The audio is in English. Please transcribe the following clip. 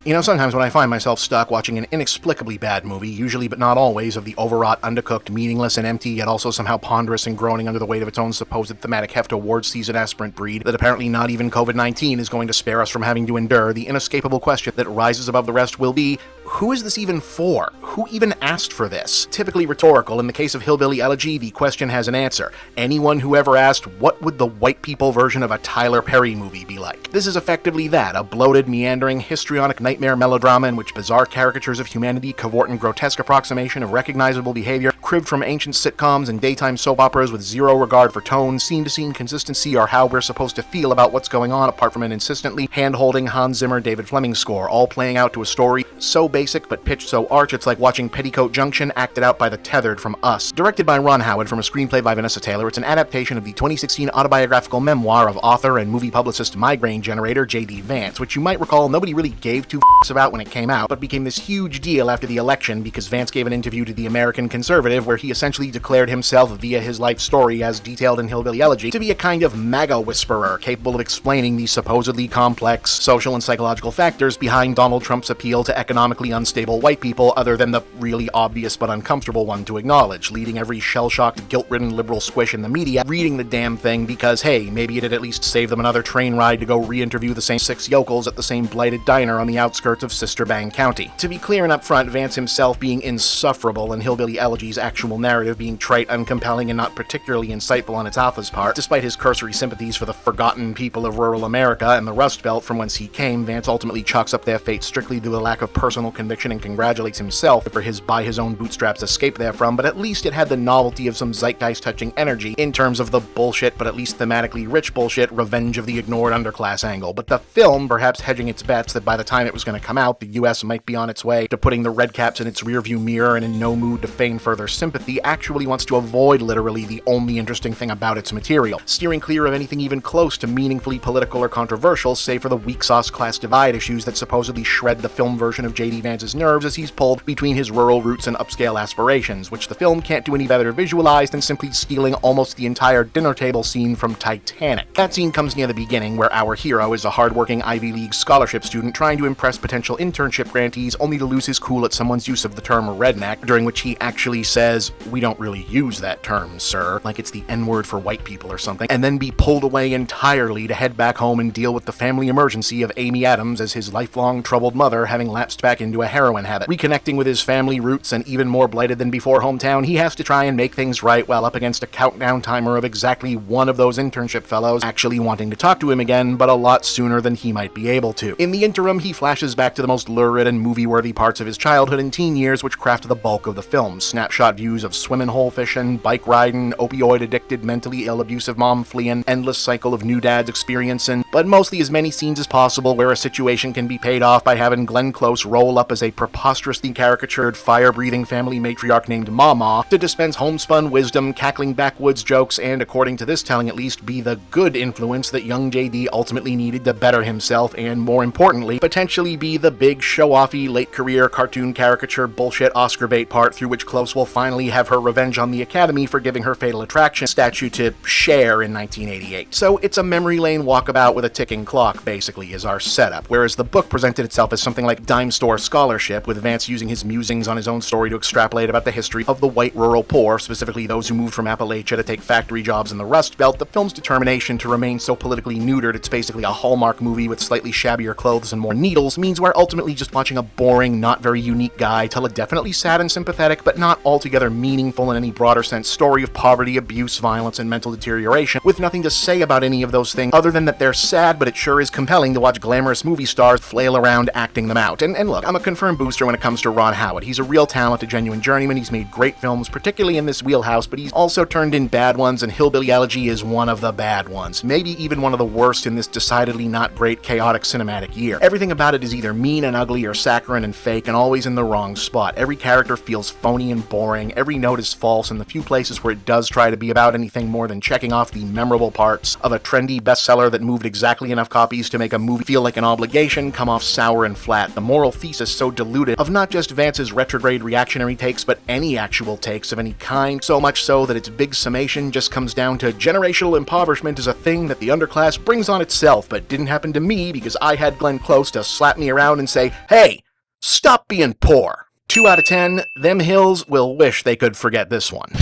You know, sometimes when I find myself stuck watching an inexplicably bad movie, usually but not always of the overwrought, undercooked, meaningless, and empty, yet also somehow ponderous and groaning under the weight of its own supposed thematic heft award season aspirant breed, that apparently not even COVID-19 is going to spare us from having to endure, the inescapable question that rises above the rest will be, who is this even for? Who even asked for this? Typically rhetorical, in the case of Hillbilly Elegy, the question has an answer. Anyone who ever asked, what would the white people version of a Tyler Perry movie be like? This is effectively that, a bloated, meandering, histrionic nightmare melodrama in which bizarre caricatures of humanity cavort in grotesque approximation of recognizable behavior, cribbed from ancient sitcoms and daytime soap operas with zero regard for tone, scene-to-scene consistency, or how we're supposed to feel about what's going on apart from an insistently hand-holding Hans Zimmer David Fleming score, all playing out to a story so basic but pitched so arch it's like watching Petticoat Junction acted out by the tethered from Us. Directed by Ron Howard from a screenplay by Vanessa Taylor, it's an adaptation of the 2016 autobiographical memoir of author and movie publicist migraine generator J.D. Vance, which you might recall nobody really gave two f***s about when it came out, but became this huge deal after the election because Vance gave an interview to the American Conservative where he essentially declared himself via his life story, as detailed in Hillbilly Elegy, to be a kind of MAGA whisperer capable of explaining the supposedly complex social and psychological factors behind Donald Trump's appeal to economically unstable white people, other than the really obvious but uncomfortable one to acknowledge, leading every shell-shocked, guilt-ridden liberal squish in the media reading the damn thing because, hey, maybe it'd at least save them another train ride to go re-interview the same 6 yokels at the same blighted diner on the outskirts of Sister Bang County. To be clear and upfront, Vance himself being insufferable and Hillbilly Elegy's actual narrative being trite, uncompelling, and not particularly insightful on its author's part, despite his cursory sympathies for the forgotten people of rural America and the Rust Belt from whence he came, Vance ultimately chalks up their fate strictly due to a lack of personal conviction and congratulates himself for his by-his-own-bootstraps escape therefrom, but at least it had the novelty of some zeitgeist-touching energy in terms of the bullshit, but at least thematically rich bullshit, revenge of the ignored underclass angle. But the film, perhaps hedging its bets that by the time it was going to come out, the US might be on its way to putting the red caps in its rearview mirror and in no mood to feign further sympathy, actually wants to avoid literally the only interesting thing about its material, steering clear of anything even close to meaningfully political or controversial, save for the weak-sauce class divide issues that supposedly shred the film version of J.D. Vance's nerves as he's pulled between his rural roots and upscale aspirations, which the film can't do any better to visualize than simply stealing almost the entire dinner table scene from Titanic. That scene comes near the beginning, where our hero is a hardworking Ivy League scholarship student trying to impress potential internship grantees only to lose his cool at someone's use of the term redneck, during which he actually says, "We don't really use that term, sir," like it's the N-word for white people or something, and then be pulled away entirely to head back home and deal with the family emergency of Amy Adams as his lifelong troubled mother having lapsed back into a heroin habit. Reconnecting with his family roots and even more blighted than before hometown, he has to try and make things right while up against a countdown timer of exactly one of those internship fellows actually wanting to talk to him again, but a lot sooner than he might be able to. In the interim, he flashes back to the most lurid and movie-worthy parts of his childhood and teen years, which craft the bulk of the film. Snapshot views of swimming hole fishing, bike riding, opioid-addicted, mentally ill, abusive mom fleeing, endless cycle of new dads experiencing, but mostly as many scenes as possible where a situation can be paid off by having Glenn Close roll up as a preposterously caricatured, fire-breathing family matriarch named Mamaw to dispense homespun wisdom, cackling backwoods jokes, and, according to this telling at least, be the good influence that young JD ultimately needed to better himself and, more importantly, potentially be the big show-offy late-career cartoon caricature bullshit Oscar bait part through which Close will finally have her revenge on the Academy for giving her Fatal Attraction statue to Cher in 1988. So it's a memory lane walkabout with a ticking clock, basically, is our setup, whereas the book presented itself as something like dime store scholarship, with Vance using his musings on his own story to extrapolate about the history of the white rural poor, specifically those who moved from Appalachia to take factory jobs in the Rust Belt. The film's determination to remain so politically neutered it's basically a Hallmark movie with slightly shabbier clothes and more needles means we're ultimately just watching a boring, not very unique guy tell a definitely sad and sympathetic, but not altogether meaningful in any broader sense story of poverty, abuse, violence, and mental deterioration, with nothing to say about any of those things other than that they're sad, but it sure is compelling to watch glamorous movie stars flail around acting them out. And look, I'm a confirmed booster when it comes to Ron Howard. He's a real talent, a genuine journeyman. He's made great films, particularly in this wheelhouse, but he's also turned in bad ones, and Hillbilly Elegy is one of the bad ones. Maybe even one of the worst in this decidedly not great, chaotic cinematic year. Everything about it is either mean and ugly or saccharine and fake and always in the wrong spot. Every character feels phony and boring, every note is false, and the few places where it does try to be about anything more than checking off the memorable parts of a trendy bestseller that moved exactly enough copies to make a movie feel like an obligation come off sour and flat. The moral thesis just so diluted of not just Vance's retrograde reactionary takes, but any actual takes of any kind, so much so that its big summation just comes down to generational impoverishment is a thing that the underclass brings on itself, but didn't happen to me because I had Glenn Close to slap me around and say, "Hey, stop being poor." 2 out of 10, them hills will wish they could forget this one.